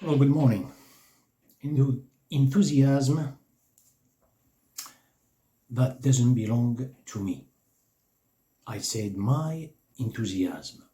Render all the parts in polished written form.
Hello, good morning. Enthusiasm that doesn't belong to me. I said my enthusiasm.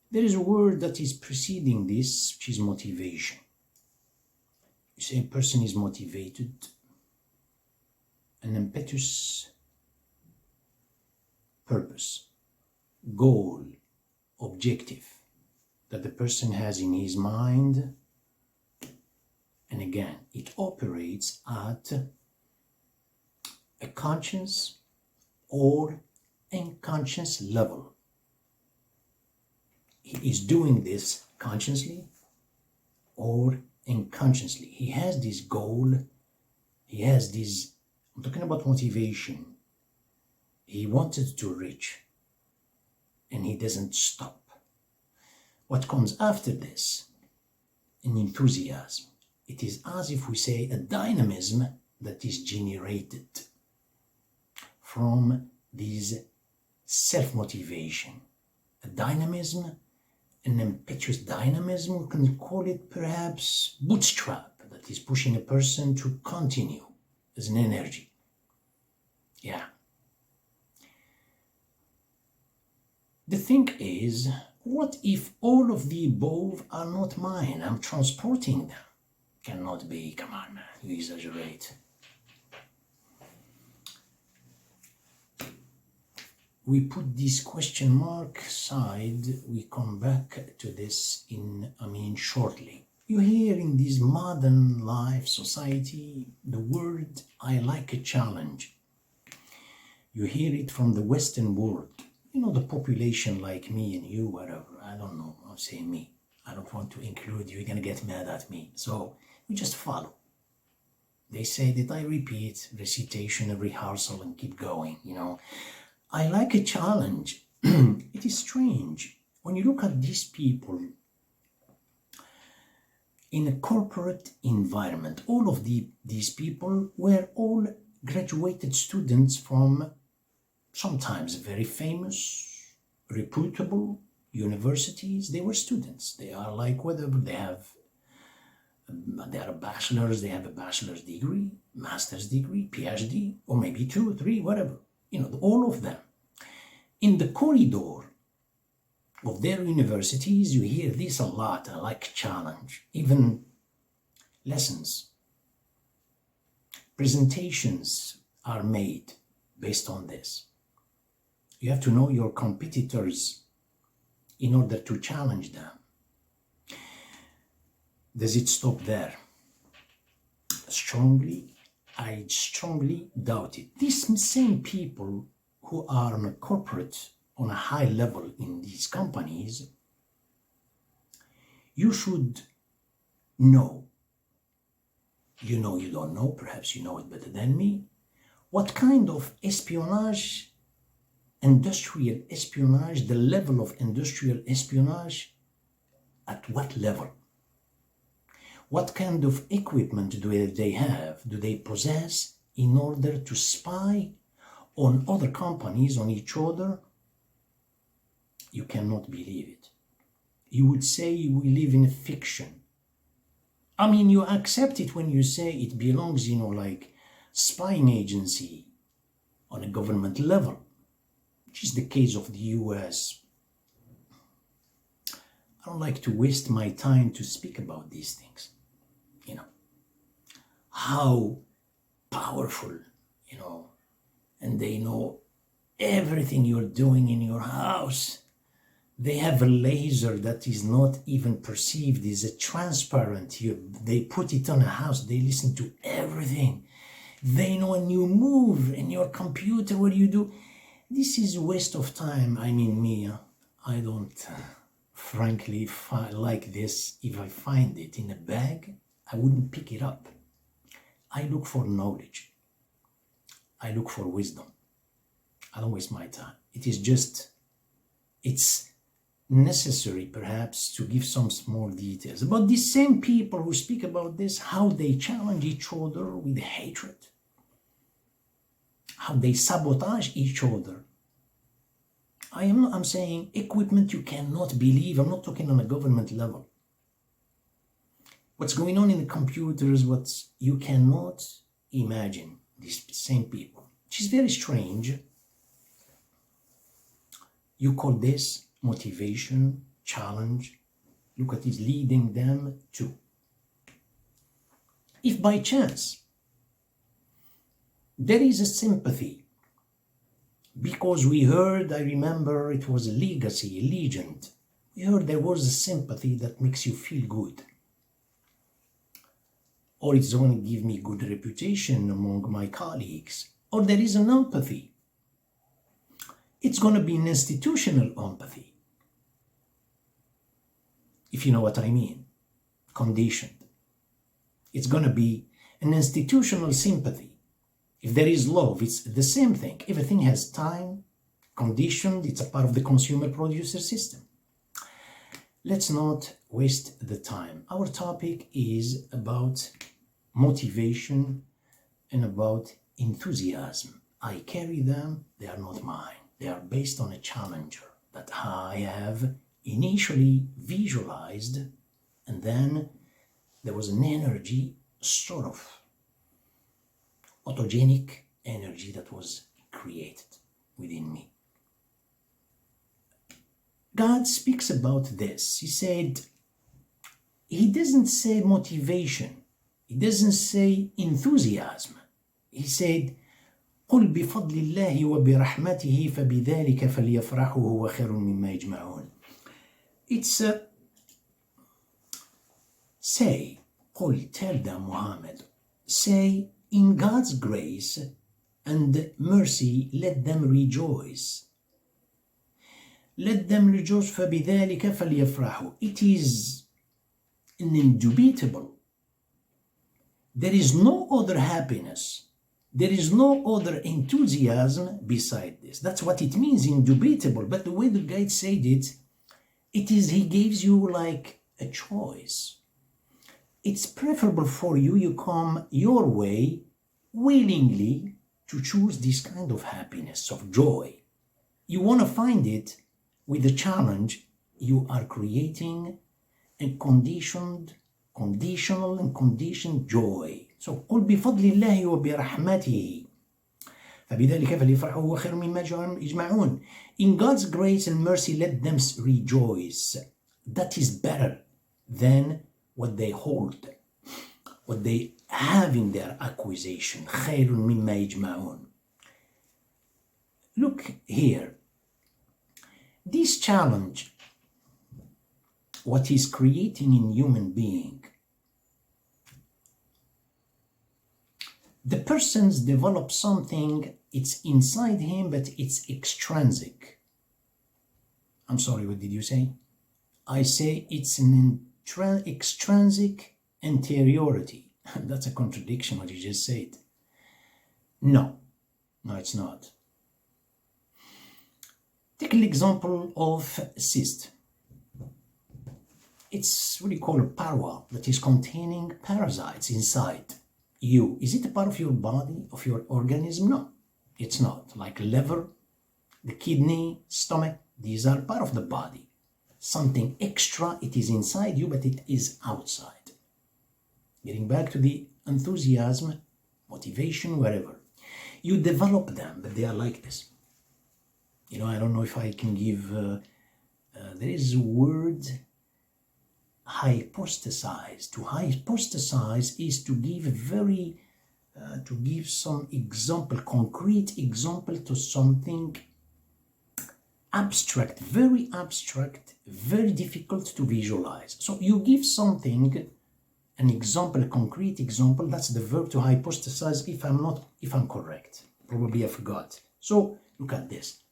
There is a word that is preceding this, which is motivation. You say a person is motivated, an impetus, purpose, goal, objective that the person has in his mind. And again, it operates at a conscious or unconscious level. He is doing this consciously or unconsciously. He has this goal, he has this, I'm talking about motivation. He wanted to reach and he doesn't stop. What comes after this? An enthusiasm. It is as if we say a dynamism that is generated from this self-motivation. A dynamism, an impetuous dynamism, we can call it perhaps bootstrap, that is pushing a person to continue as an energy. Yeah. The thing is, what if all of the above are not mine? I'm transporting them. Cannot be, come on man, you exaggerate. We put this question mark aside, we come back to this shortly. You hear in this modern life society the word, I like a challenge. You hear it from the Western world. You know, the population like me and you, whatever, I don't know, I'll say me. I don't want to include you, you're gonna get mad at me. So we just follow. They say that I repeat recitation and rehearsal and keep going, you know. I like a challenge. It is strange. When you look at these people in a corporate environment, all of these people were all graduated students from sometimes very famous, reputable universities. They were students. They are like whatever they have. They are bachelors, they have a bachelor's degree, master's degree, PhD, or maybe 2 or 3, whatever. You know, all of them. In the corridor of their universities, you hear this a lot, I like challenge. Even lessons, presentations are made based on this. You have to know your competitors in order to challenge them. Does it stop there? I strongly doubt it. These same people who are on a corporate, on a high level in these companies, you should know. You know you don't know, perhaps you know it better than me, what kind of espionage, industrial espionage, the level of industrial espionage, at what level? What kind of equipment do they have, do they possess in order to spy on other companies, on each other? You cannot believe it. You would say we live in a fiction. I mean, you accept it when you say it belongs, like spying agency on a government level, which is the case of the US. I don't like to waste my time to speak about these things. How powerful, and they know everything you're doing in your house. They have a laser that is not even perceived, is a transparent. They put it on a house, they listen to everything. They know when you move in your computer, what you do. This is a waste of time. I don't frankly like this. If I find it in a bag, I wouldn't pick it up. I look for knowledge. I look for wisdom. I don't waste my time. It's necessary perhaps to give some small details about these same people who speak about this, how they challenge each other with hatred, how they sabotage each other. I'm saying equipment you cannot believe. I'm not talking on a government level. what's going on in the computers, what you cannot imagine, these same people, which is very strange. You call this motivation, challenge. Look at it leading them to. If by chance there is a sympathy, because we heard, I remember it was a legacy, a legend, we heard there was a sympathy that makes you feel good, or it's going to give me good reputation among my colleagues, or there is an empathy. It's going to be an institutional empathy, if you know what I mean, conditioned. It's going to be an institutional sympathy. If there is love, it's the same thing. Everything has time, conditioned, it's a part of the consumer-producer system. Let's not waste the time. Our topic is about motivation and about enthusiasm. I carry them, they are not mine. They are based on a challenger that I have initially visualized, and then there was an energy, sort of autogenic energy that was created within me. God speaks about this. He said, he doesn't say motivation. He doesn't say enthusiasm. He said, قل بفضل الله وبرحمته فبذلك فليفرحوا هو خير مما يجمعون. It's say, قل, tell them, Muhammad, say, in God's grace and mercy, let them rejoice. Let them rejoice, فبذلك فليفرحوا. It is an indubitable. There is no other happiness. There is no other enthusiasm beside this. That's what it means, indubitable. But the way the guide said it, it is he gives you like a choice. It's preferable for you, you come your way willingly to choose this kind of happiness, of joy. You want to find it with the challenge. You are creating a conditional and conditioned joy. So قل بفضل الله وبرحمته فبذلك فليفرحوا هو خير مما يجمعون. In God's grace and mercy, let them rejoice. That is better than what they hold, what they have in their acquisition. خير مما يجمعون. Look here. This challenge, what is creating in human being, the persons develop something, it's inside him, but it's extrinsic. I'm sorry, what did you say? I say it's an extrinsic interiority. That's a contradiction, what you just said. No, it's not. Take an example of a cyst. It's what you call a parwa that is containing parasites inside you. Is it a part of your body, of your organism? No, it's not. Like liver, the kidney, stomach, these are part of the body. Something extra, it is inside you, but it is outside. Getting back to the enthusiasm, motivation, wherever. You develop them, but they are like this. You know, I don't know if I can give, there is a word, hypostasize. To hypostasize is to give a very, to give some example, concrete example to something abstract, very difficult to visualize. So you give something, an example, a concrete example, that's the verb to hypostasize, if I'm correct. Probably I forgot. So look at this.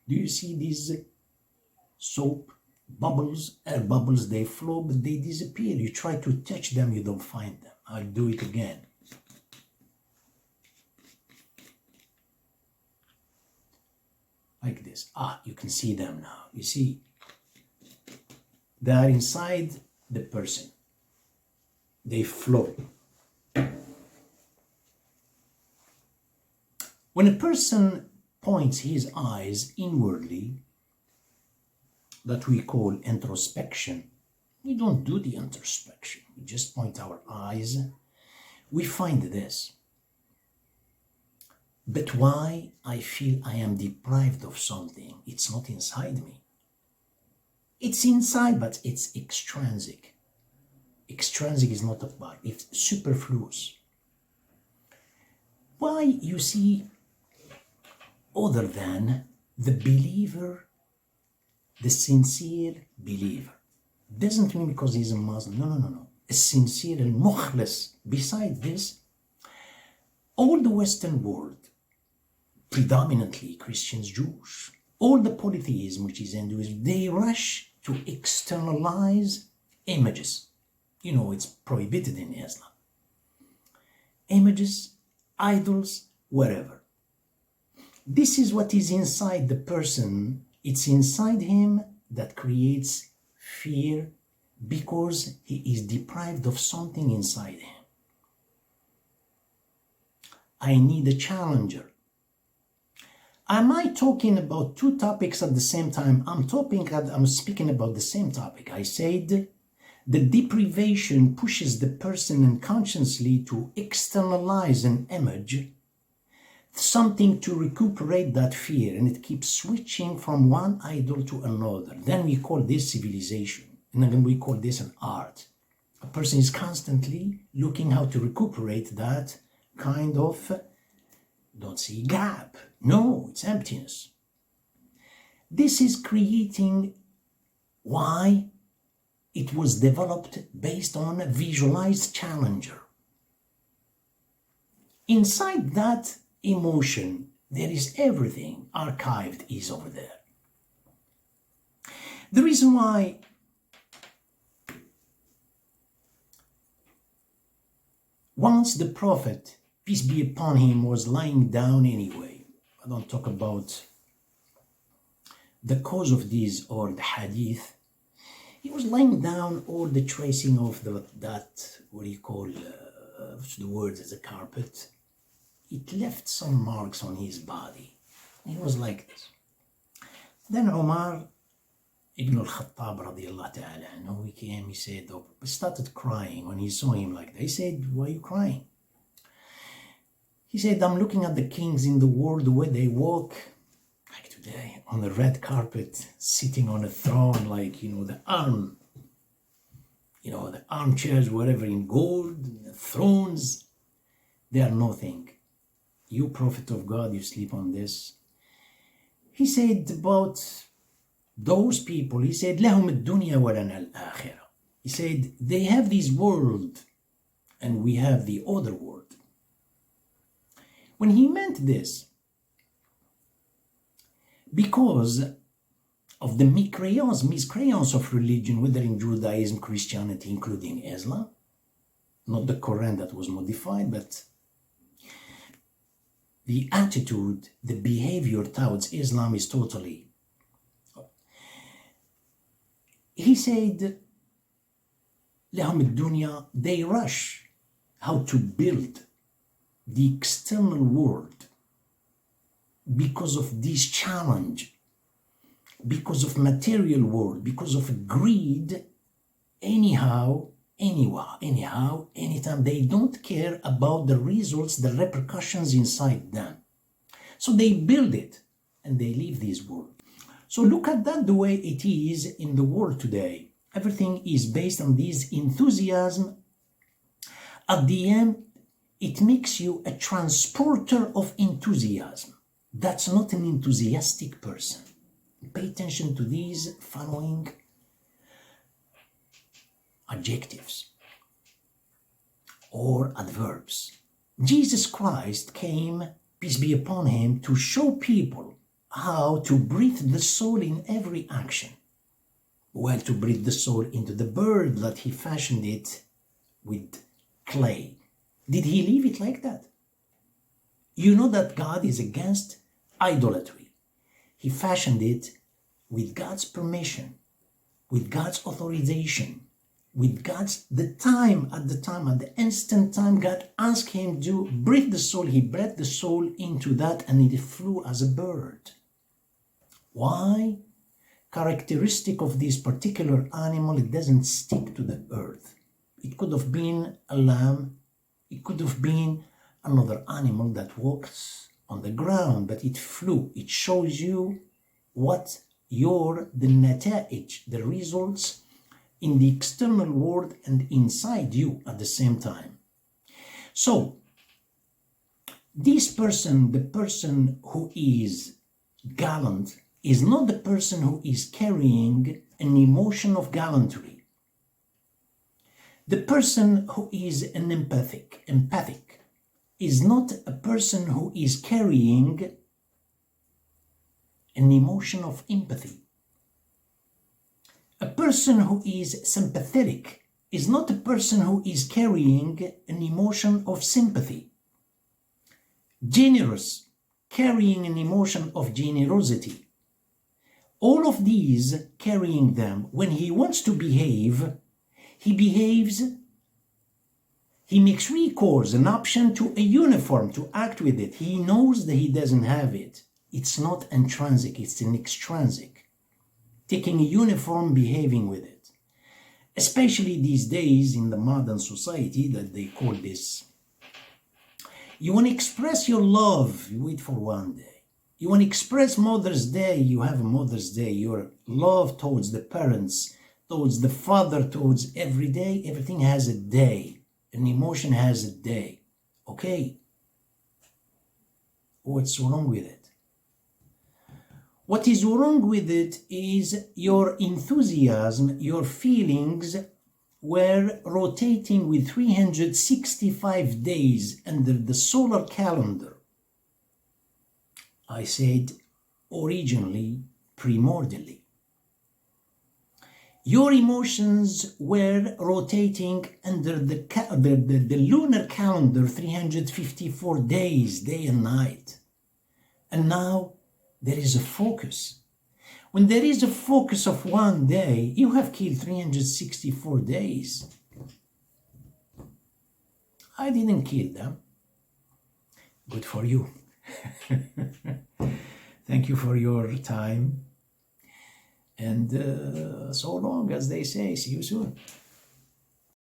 Do you see these soap bubbles, air bubbles? They flow, but they disappear. You try to touch them, you don't find them. I'll do it again. Like this. You can see them now. You see, they are inside the person. They flow. When a person points his eyes inwardly, that we call introspection, we don't do the introspection. We just point our eyes. We find this. But why I feel I am deprived of something? It's not inside me. It's inside, but it's extrinsic. Extrinsic is not a part, it's superfluous. Why, you see, other than the believer, the sincere believer. Doesn't mean because he's a Muslim. No. A sincere and mukhlis. Beside this, all the Western world, predominantly Christians, Jews, all the polytheism, which is Hinduism, they rush to externalize images. You know, it's prohibited in Islam. Images, idols, wherever. This is what is inside the person. It's inside him that creates fear because he is deprived of something inside him. I need a challenger. Am I talking about two topics at the same time? I'm speaking about the same topic. I said the deprivation pushes the person unconsciously to externalize an image, something to recuperate that fear, and it keeps switching from one idol to another. Then we call this civilization, and then we call this an art. A person is constantly looking how to recuperate that kind of, don't say gap. No, it's emptiness. This is creating why it was developed based on a visualized challenger. Inside that emotion, there is everything archived is over there. The reason why once the Prophet, peace be upon him, was lying down anyway, I don't talk about the cause of this or the hadith, he was lying down, or the tracing of that, what do you call, the words as a carpet, it left some marks on his body. He was like this. Then Umar ibn al-Khattab radiallahu ta'ala anhu, he came, he said, started crying when he saw him like that. He said, why are you crying? He said, I'm looking at the kings in the world, the way they walk, like today, on the red carpet, sitting on a throne, like, the armchairs, whatever, in gold, the thrones, they are nothing. You, prophet of God, you sleep on this. He said about those people, he said, لَهُمُ الدُّنْيَا وَلَنَا الْآخِرَةِ. He said, they have this world, and we have the other world. When he meant this, because of the miscreants of religion, whether in Judaism, Christianity, including Islam, not the Quran that was modified, but the attitude, the behavior towards Islam is totally. He said, لَهُمُ الدُّنْيَا, they rush how to build the external world because of this challenge, because of material world, because of greed, anyhow, anytime. They don't care about the results, the repercussions inside them. So they build it and they leave this world. So look at that the way it is in the world today. Everything is based on this enthusiasm. At the end, it makes you a transporter of enthusiasm. That's not an enthusiastic person. Pay attention to these following adjectives or adverbs. Jesus Christ came, peace be upon him, to show people how to breathe the soul in every action. Well, to breathe the soul into the bird that he fashioned it with clay. Did he leave it like that? You know that God is against idolatry. He fashioned it with God's permission, with God's authorization, with God's, at the instant time, God asked him to breathe the soul. He breathed the soul into that and it flew as a bird. Why? characteristic of this particular animal, it doesn't stick to the earth. It could have been a lamb, it could have been another animal that walks on the ground, but it flew. It shows you what the nata'ij, the results in the external world and inside you at the same time. So this person, the person who is gallant, is not the person who is carrying an emotion of gallantry. The person who is an empathic is not a person who is carrying an emotion of empathy. A person who is sympathetic is not a person who is carrying an emotion of sympathy. Generous, carrying an emotion of generosity. All of these, carrying them, when he wants to behave, he behaves, he makes recourse, an option to a uniform to act with it. He knows that he doesn't have it. It's not intrinsic, it's an extrinsic. Taking a uniform, behaving with it. Especially these days in the modern society that they call this. You want to express your love, you wait for one day. You want to express Mother's Day, you have a Mother's Day. Your love towards the parents, towards the father, towards every day, everything has a day. An emotion has a day. Okay? What's wrong with it? What is wrong with it is your enthusiasm, your feelings were rotating with 365 days under the solar calendar. I said originally, primordially. Your emotions were rotating under the lunar calendar 354 days, day and night. And now there is a focus. When there is a focus of one day, you have killed 364 days. I didn't kill them. Good for you. Thank you for your time. And so long, as they say, see you soon.